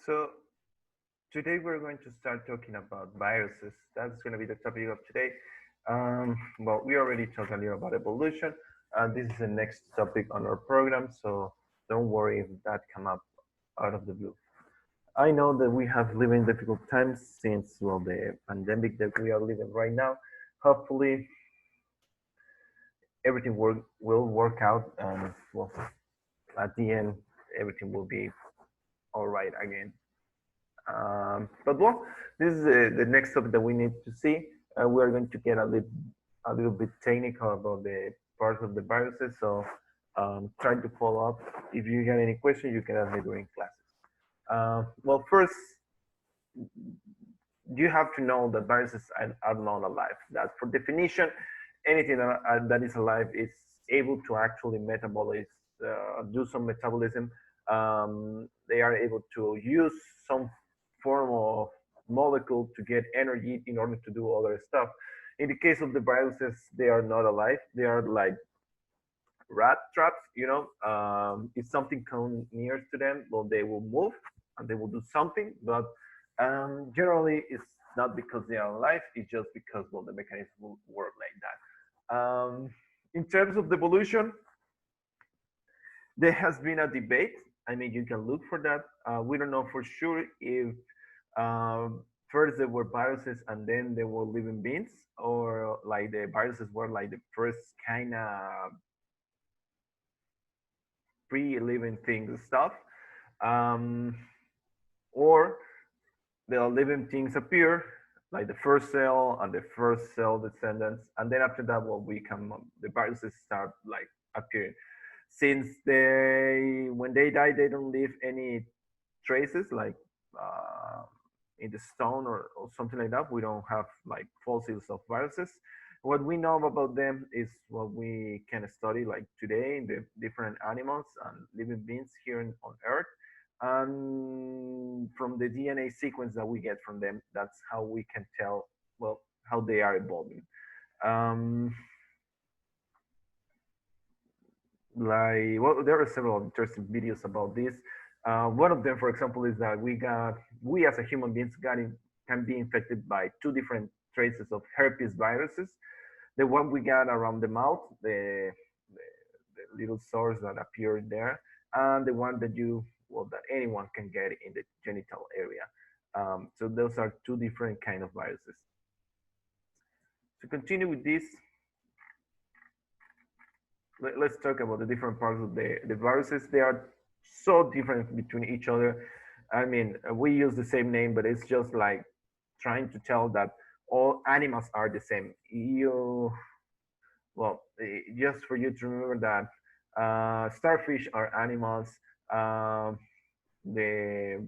So today we're going to start talking about viruses. That's going to be the topic of today. Well, we already talked a little about evolution, and this is the next topic on our program. So don't worry if that come up out of the blue. I know that we have lived in difficult times since the pandemic that we are living right now. Hopefully, everything will work out, and at the end, everything will be all right again. But this is the next topic that we need to see. We are going to get a little bit technical about the parts of the viruses. So try to follow up. If you got any questions, you can ask me during classes. Well, first, you have to know that viruses are not alive. That for definition, anything that is alive is able to actually metabolize, do some metabolism. They are able to use some form of molecule to get energy in order to do other stuff. In the case of the viruses, they are not alive. They are like rat traps. If something comes near to them, well, they will move and they will do something. But generally, it's not because they are alive. It's just because the mechanism will work like that. In terms of the evolution, there has been a debate. I mean, you can look for that. We don't know for sure if first there were viruses and then there were living beings, or like the viruses were like the first kind of pre-living things stuff, um, or the living things appear like the first cell and the first cell descendants, and then after that, the viruses start like appearing. Since they when they die, they don't leave any traces like uh, in the stone or something like that. We don't have like fossils of viruses. What we know about them is what we can study like today in the different animals and living beings here on Earth. And from the DNA sequence that we get from them, that's how we can tell how they are evolving. Um, there are several interesting videos about this. One of them, for example, is that we as a human beings can be infected by two different traces of herpes viruses. The one we got around the mouth, the little sores that appear there, and the one that anyone can get in the genital area. So those are two different kind of viruses. To continue with this, let's talk about the different parts of the viruses. They are so different between each other. I mean, we use the same name, but it's just like trying to tell that all animals are the same. Just for you to remember that starfish are animals. Um the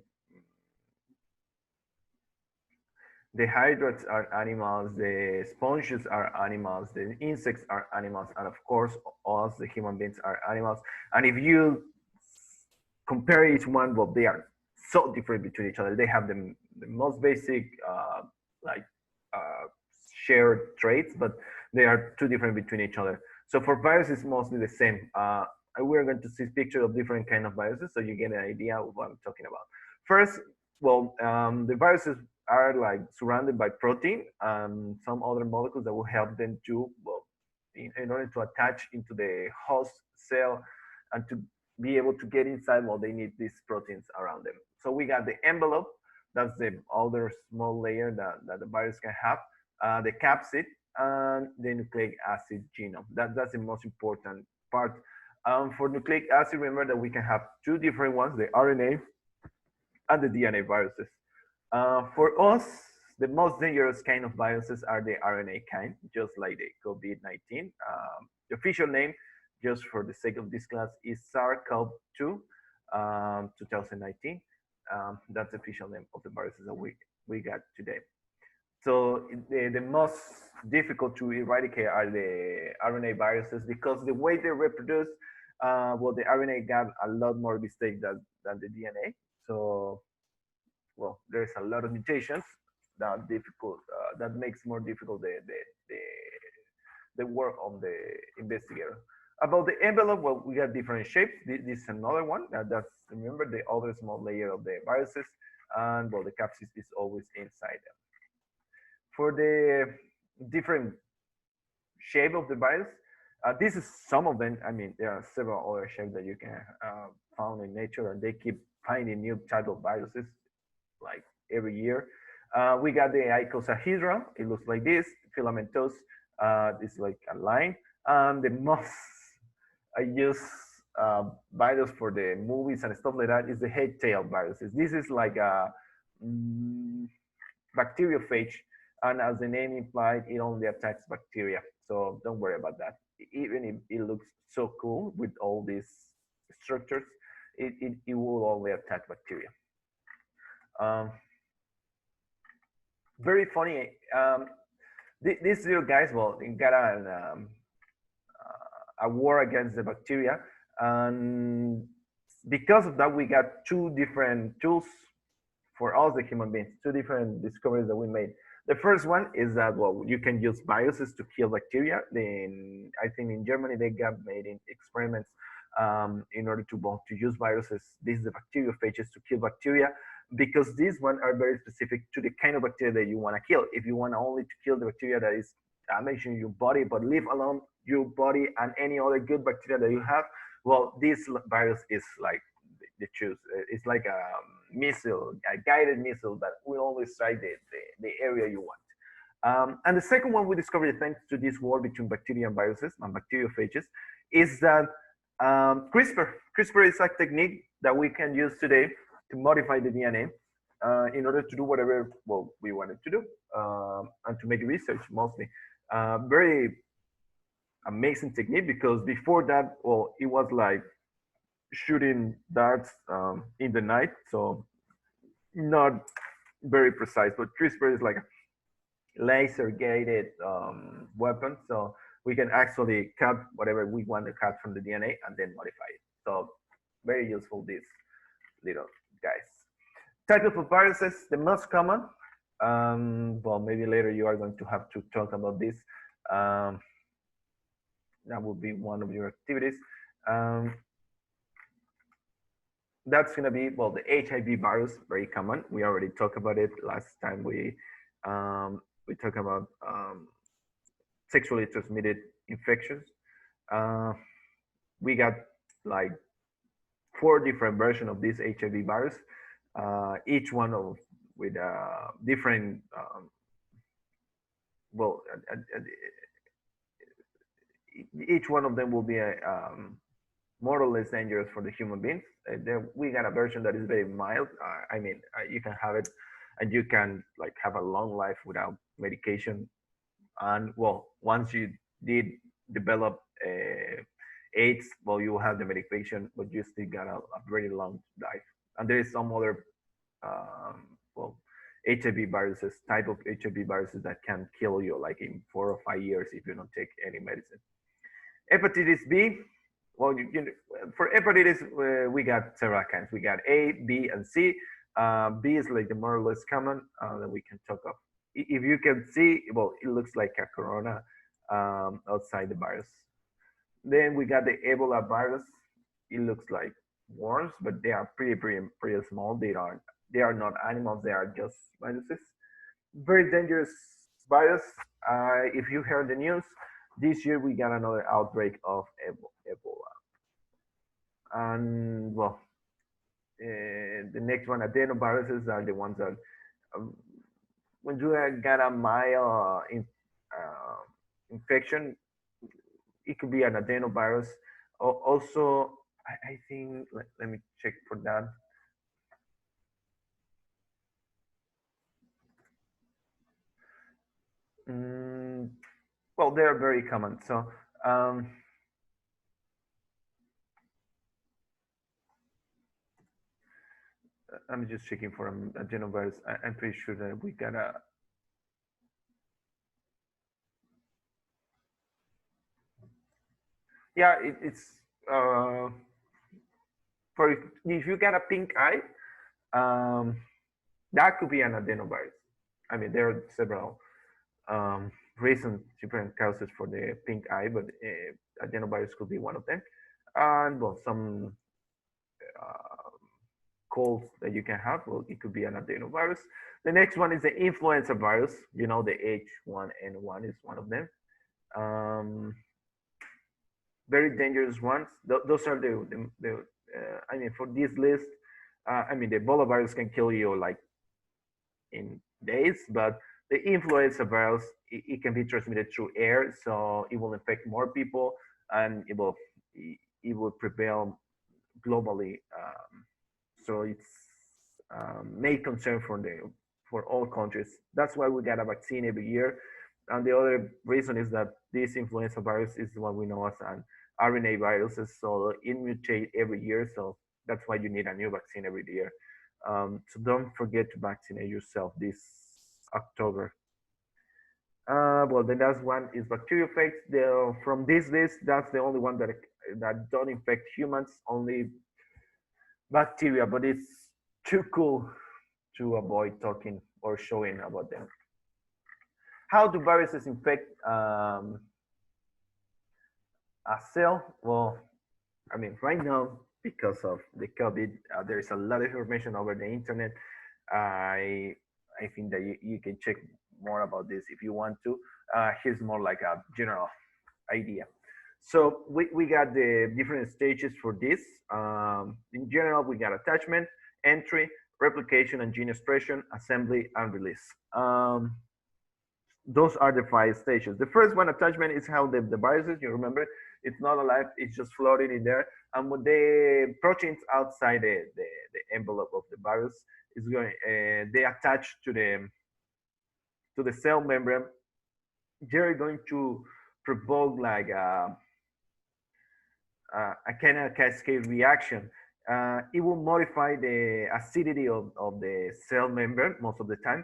the hydrates are animals, the sponges are animals, the insects are animals, and of course, us, the human beings, are animals. And if you compare each one, well, they are so different between each other. They have the most basic, like, uh, shared traits, but they are too different between each other. So for viruses, it's mostly the same. We're going to see pictures of different kind of viruses, so you get an idea of what I'm talking about. First, the viruses are like surrounded by protein and some other molecules that will help them to in order to attach into the host cell and to be able to get inside. They need these proteins around them. So we got the envelope. That's the other small layer that the virus can have. The capsid and the nucleic acid genome. That's the most important part. For nucleic acid, remember that we can have two different ones: the RNA and the DNA viruses. For us, the most dangerous kind of viruses are the RNA kind, just like the COVID-19. The official name, just for the sake of this class, is SARS-CoV-2 2019. That's the official name of the viruses that we got today. So the most difficult to eradicate are the RNA viruses because the way they reproduce, the RNA got a lot more mistake than the DNA. So there's a lot of mutations that makes more difficult the work of the investigator. About the envelope, we got different shapes. This is another one. That's remember, the other small layer of the viruses, and well, the capsid is always inside them. For the different shape of the virus, this is some of them. I mean, there are several other shapes that you can found in nature, and they keep finding new type of viruses like every year. We got the icosahedra. It looks like this. Filamentous. It's like a line. And the most I use virus for the movies and stuff like that is the head tail viruses. This is like a mm, bacteriophage, and as the name implied, it only attacks bacteria. So don't worry about that. Even if it looks so cool with all these structures, it will only attack bacteria. Um, Very funny. These little guys, well, they got a war against the bacteria, and because of that, we got two different tools for us, the human beings, two different discoveries that we made. The first one is that, well, you can use viruses to kill bacteria. Then I think in Germany they got made in experiments in order to, well, to use viruses. This is the bacteriophages to kill bacteria, because these ones are very specific to the kind of bacteria that you want to kill. If you want only to kill the bacteria that is damaging your body, but leave alone your body and any other good bacteria that you have, well, this virus is like the choose. It's like a missile, a guided missile that will always strike the area you want. And the second one we discovered, thanks to this war between bacteria and viruses and bacteriophages, is that CRISPR. CRISPR is a technique that we can use today to modify the DNA in order to do whatever, well, we wanted to do, and to make research mostly. Very amazing technique, because before that, well, it was like shooting darts in the night, so not very precise. But CRISPR is like a laser guided weapon, so we can actually cut whatever we want to cut from the DNA and then modify it. So very useful, these little guys. Types of viruses, the most common. Well, maybe later you are going to have to talk about this. Um, that will be one of your activities. Um, that's going to be, well, the HIV virus, very common. We already talked about it last time. We talked about sexually transmitted infections. Uh, we got like 4 different versions of this HIV virus, each one of with different, well, each one of them will be more or less dangerous for the human beings. Then we got a version that is very mild. I mean, you can have it, and you can like have a long life without medication. And well, once you did develop AIDS, well, you have the medication, but you still got a very long life. And there is some other, well, HIV viruses, type of HIV viruses that can kill you like in 4 or 5 years if you don't take any medicine. Hepatitis B, well, for hepatitis, we got several kinds. We got A, B, and C. B is like the more or less common that we can talk of. If you can see, well, it looks like a corona outside the virus. Then we got the Ebola virus. It looks like worms, but they are pretty small. They are not animals. They are just viruses. Very dangerous virus. If you heard the news, this year we got another outbreak of Ebola. And well, the next one, adenoviruses, are the ones that um, when you got a mild infection, it could be an adenovirus. Also, I think, let me check for that. Mm, well, they're very common. So I'm just checking for adenovirus. I'm pretty sure that we got a. Yeah, it's uh, for if you got a pink eye, um, that could be an adenovirus. I mean, there are several reasons, different causes for the pink eye, but adenovirus could be one of them. And well, some colds that you can have. Well, it could be an adenovirus. The next one is the influenza virus. You know, the H1N1 is one of them. Um, Very dangerous ones. Those are I mean, for this list, I mean, the Ebola virus can kill you like in days, but the influenza virus, it can be transmitted through air, so it will infect more people, and it will prevail globally. So it's made concern for all countries. That's why we got a vaccine every year. And the other reason is that this influenza virus is what we know as an RNA viruses, so it mutates every year. So that's why you need a new vaccine every year. So don't forget to vaccinate yourself this October. Well, the last one is bacteriophage. From this list, that's the only one that don't infect humans, only bacteria, but it's too cool to avoid talking or showing about them. How do viruses infect a cell? Well, I mean, right now, because of the COVID, there is a lot of information over the internet. I I think that you can check more about this if you want to. Here's more like a general idea. So we got the different stages for this. In general, we got attachment, entry, replication, and gene expression, assembly, and release. Those are the five stages. The first one, attachment, is how the viruses, you remember, it's not alive, it's just floating in there. And when the proteins outside the envelope of the virus is going, they attach to the cell membrane, they're going to provoke like a kind of cascade reaction. It will modify the acidity of the cell membrane most of the time.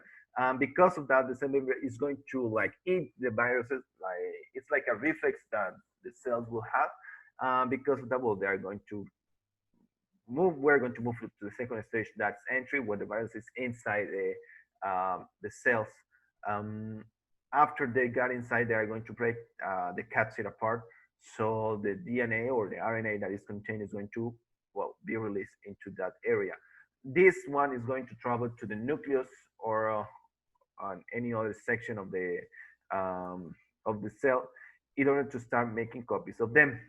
Because of that, the cell membrane is going to like eat the viruses. Like it's like a reflex that the cells will have. Because of that, well, they are going to move. We're going to move to the second stage. That's entry, where the virus is inside the cells. Um, After they got inside, they are going to break the capsid apart. So the DNA or the RNA that is contained is going to, well, be released into that area. This one is going to travel to the nucleus or on any other section of the cell in order to start making copies of them.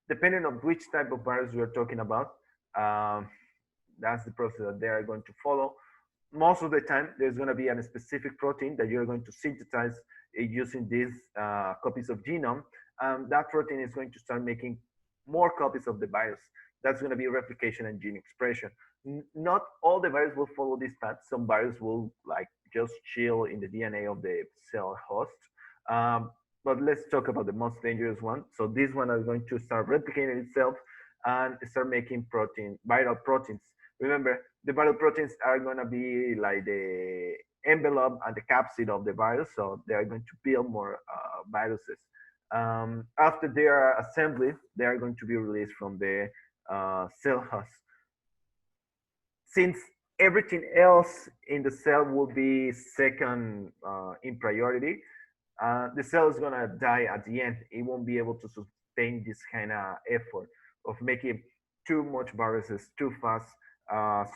Depending on which type of virus we are talking about, um, that's the process that they are going to follow. Most of the time, there's going to be a specific protein that you're going to synthesize using these copies of genome. That protein is going to start making more copies of the virus. That's going to be replication and gene expression. Not all the viruses will follow this path. Some viruses will like just chill in the DNA of the cell host. Um, but let's talk about the most dangerous one. So this one is going to start replicating itself and start making viral proteins. Remember, the viral proteins are going to be like the envelope and the capsid of the virus, so they are going to build more viruses. After their assembly, they are going to be released from the cell host. Since everything else in the cell will be second in priority, the cell is gonna die at the end. It won't be able to sustain this kind of effort of making too much viruses too fast.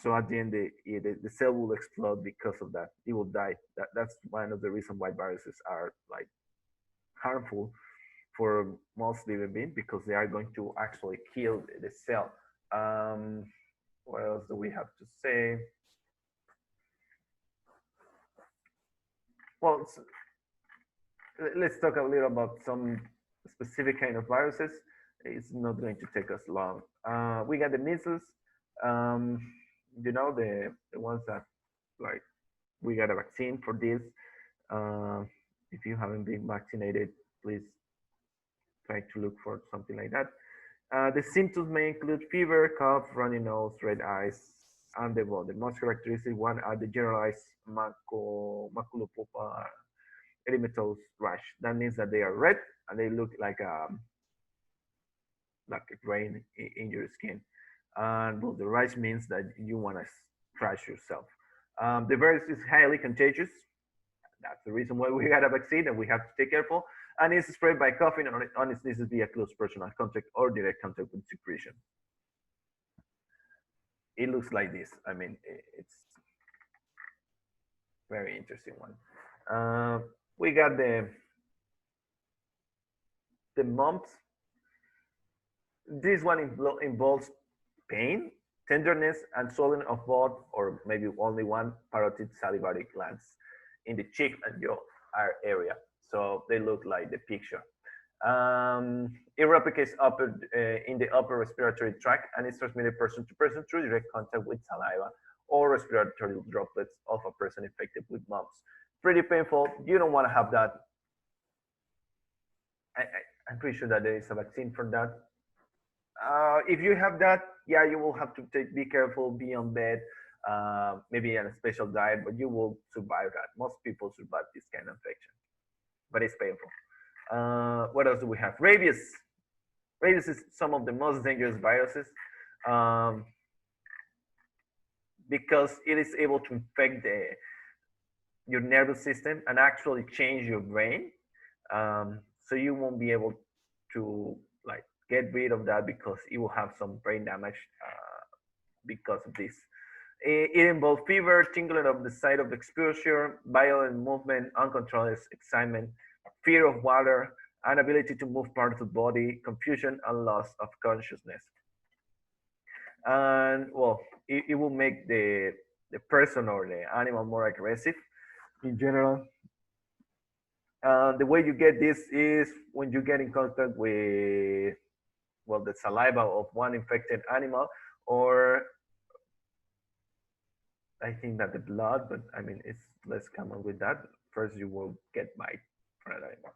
So at the end, the cell will explode because of that. It will die. That's one of the reasons why viruses are like harmful for most living beings, because they are going to actually kill the cell. Um, what else do we have to say? Well, let's talk a little about some specific kind of viruses. It's not going to take us long. We got the measles. Um, the ones that like we got a vaccine for this. Uh, if you haven't been vaccinated, please try to look for something like that. The symptoms may include fever, cough, runny nose, red eyes, and the most characteristic one are the generalized maculopupa erythematous rash. That means that they are red and they look like a grain in your skin. And well, the rash means that you want to scratch yourself. The virus is highly contagious. That's the reason why we got a vaccine and we have to take careful. And it's spread by coughing on its sneezes via close personal contact or direct contact with secretion. it looks like this. I mean, it's very interesting one. We got the mumps. This one involves pain, tenderness, and swelling of both, or maybe only one parotid salivary glands in the cheek and jaw area. So they look like the picture. It replicates in the upper respiratory tract and is transmitted person to person through direct contact with saliva or respiratory droplets of a person infected with mumps. Pretty painful. You don't want to have that. I'm pretty sure that there is a vaccine for that. If you have that, yeah, you will have to be careful, be on bed, maybe on a special diet, but you will survive that. Most people survive this kind of infection, but it's painful. What else do we have? Rabies. Rabies is some of the most dangerous viruses because it is able to infect your nervous system and actually change your brain. So you won't be able to like get rid of that because it will have some brain damage because of this. It involves fever, tingling of the site of exposure, violent movement, uncontrolled excitement, fear of water, inability to move parts of the body, confusion, and loss of consciousness. And well, it will make the person or the animal more aggressive in general. The way you get this is when you get in contact with well the saliva of one infected animal, or I think that the blood, but I mean it's less common with that. First, you will get bite from an animal.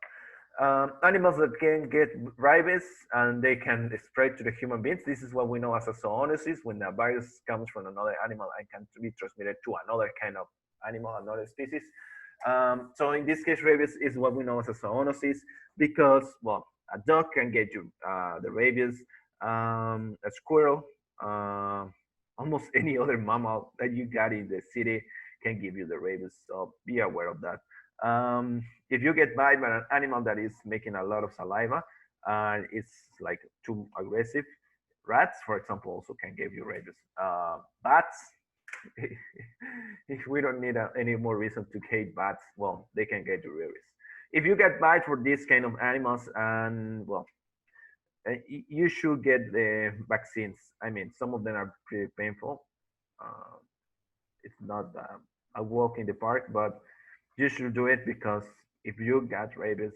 Animals that can get rabies and they can spread to the human beings. This is what we know as a zoonosis, when a virus comes from another animal and can be transmitted to another kind of animal, another species. So in this case, rabies is what we know as a zoonosis because, well, a dog can get you the rabies, a squirrel, almost any other mammal that you got in the city can give you the rabies. So be aware of that. If you get bitten by an animal that is making a lot of saliva and it's like too aggressive, rats, for example, also can give you rabies. Bats, if we don't need any more reason to hate bats, well, they can get you rabies. If you get bite for these kind of animals, and well, you should get the vaccines. I mean, some of them are pretty painful. Uh, it's not a walk in the park, but you should do it because if you got rabies,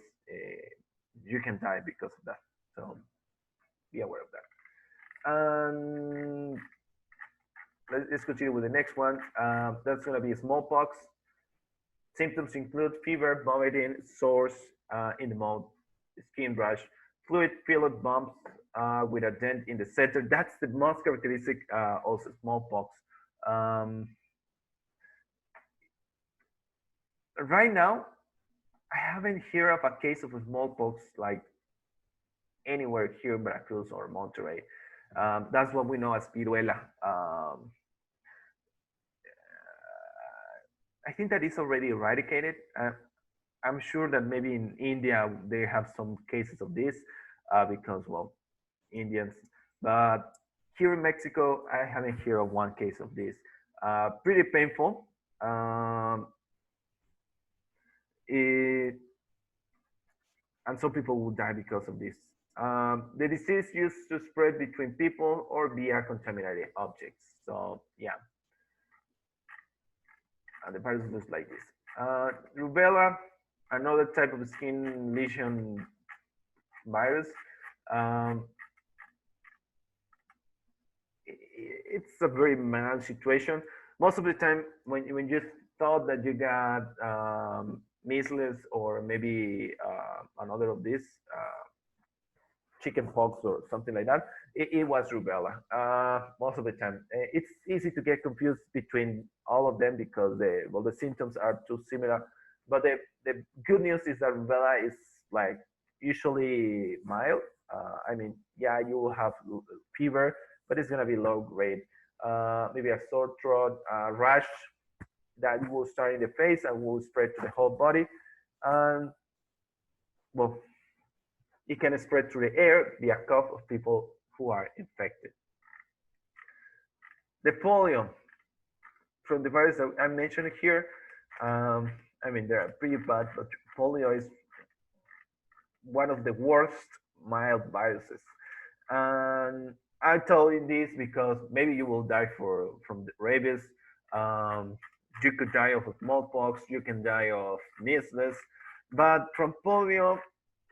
you can die because of that. So be aware of that. And let's continue with the next one. That's going to be smallpox. Symptoms include fever, vomiting, sores in the mouth, skin rash, fluid-filled bumps with a dent in the center. That's the most characteristic also smallpox. Um, right now, I haven't heard of a case of smallpox like anywhere here in Veracruz or Monterrey. That's what we know as viruela. I think that is already eradicated. I'm sure that maybe in India they have some cases of this because, well, Indians. But here in Mexico, I haven't heard of one case of this. Pretty painful. It, and some people will die because of this. The disease used to spread between people or via contaminated objects. So yeah, and the virus looks like this. Rubella, another type of skin lesion virus. Um, it's a very mild situation. Most of the time, when you thought that you got measles or maybe another of these chicken pox or something like that, it was rubella. Most of the time, it's easy to get confused between all of them because the symptoms are too similar. But the good news is that rubella is like usually mild. I mean, yeah, you will have fever, but it's gonna be low grade. Maybe a sore throat, rash that will start in the face and will spread to the whole body. And well, it can spread through the air via cough of people who are infected. The polio, from the virus that I mentioned here, um, I mean, they're pretty bad, but polio is one of the worst mild viruses. And I tell you this because maybe you will die from the rabies. Um, you could die of smallpox. You can die of measles. But from polio,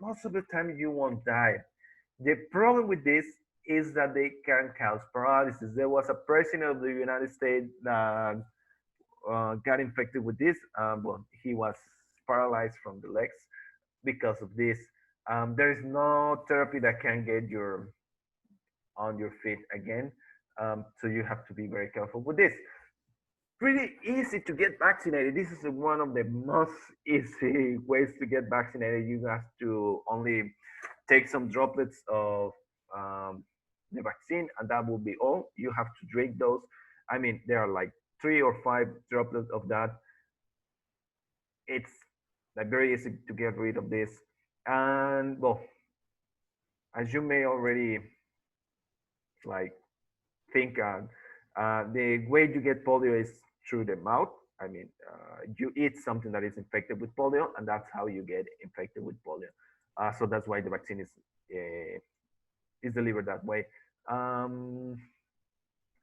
most of the time you won't die. The problem with this is that they can cause paralysis. There was a president of the United States that got infected with this. Well, he was paralyzed from the legs because of this. There is no therapy that can get your on your feet again. So you have to be very careful with this. Pretty easy to get vaccinated. This is one of the most easy ways to get vaccinated. You have to only take some droplets of um, the vaccine, and that will be all. You have to drink those. I mean, there are like 3 or 5 droplets of that. It's like very easy to get rid of this. And well, as you may already like think, the way you get polio is through the mouth. I mean, you eat something that is infected with polio, and that's how you get infected with polio. So that's why the vaccine is delivered that way. Um,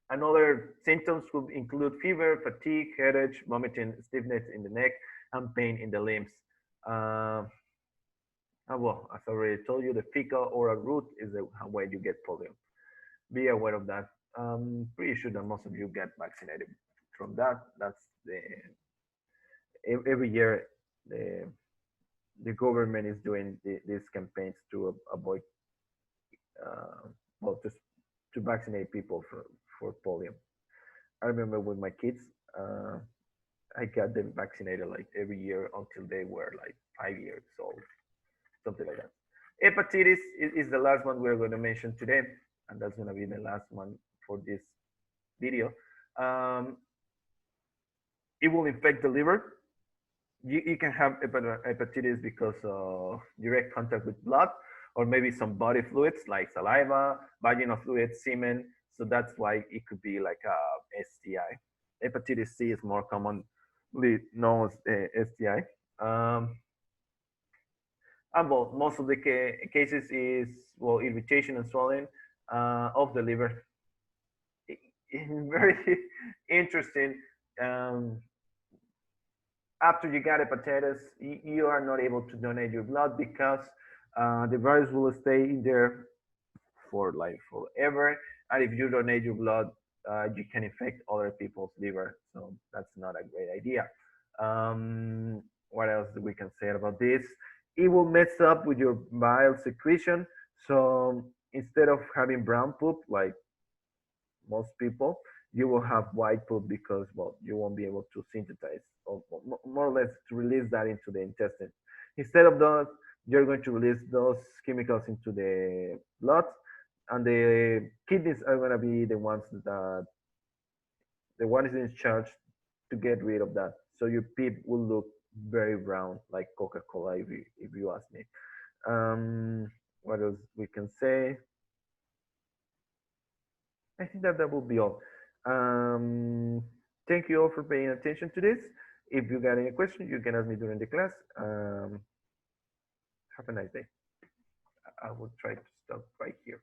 Another symptoms could include fever, fatigue, headache, vomiting, stiffness in the neck, and pain in the limbs. Uh, well, as I already told you, the fecal oral route is the way you get polio. Be aware of that. Pretty sure that most of you get vaccinated from that. That's the every year the the government is doing these campaigns to avoid uh, well to vaccinate people for polio. I remember with my kids, uh, I got them vaccinated like every year until they were like 5 years old, something like that. Hepatitis is the last one we're going to mention today, and that's going to be the last one for this video. Um, it will infect the liver. You can have hepatitis because of direct contact with blood or maybe some body fluids like saliva, vaginal fluid, semen. So that's why it could be like a STI. Hepatitis C is more commonly known as STI. And well, most of the cases is well irritation and swelling of the liver. Very interesting. Um, After you got hepatitis, you are not able to donate your blood because the virus will stay in there for like forever. And if you donate your blood, you can infect other people's liver. So that's not a great idea. What else do we can say about this? It will mess up with your bile secretion. So instead of having brown poop like most people, you will have white poop because well, you won't be able to synthesize or more or less to release that into the intestine. Instead of that, you're going to release those chemicals into the blood, and the kidneys are going to be the ones in charge to get rid of that. So your pee will look very brown, like Coca-Cola, if you ask me. What else we can say? I think that will be all. Um, Thank you all for paying attention to this. If you got any questions, you can ask me during the class. Have a nice day. I will try to stop right here.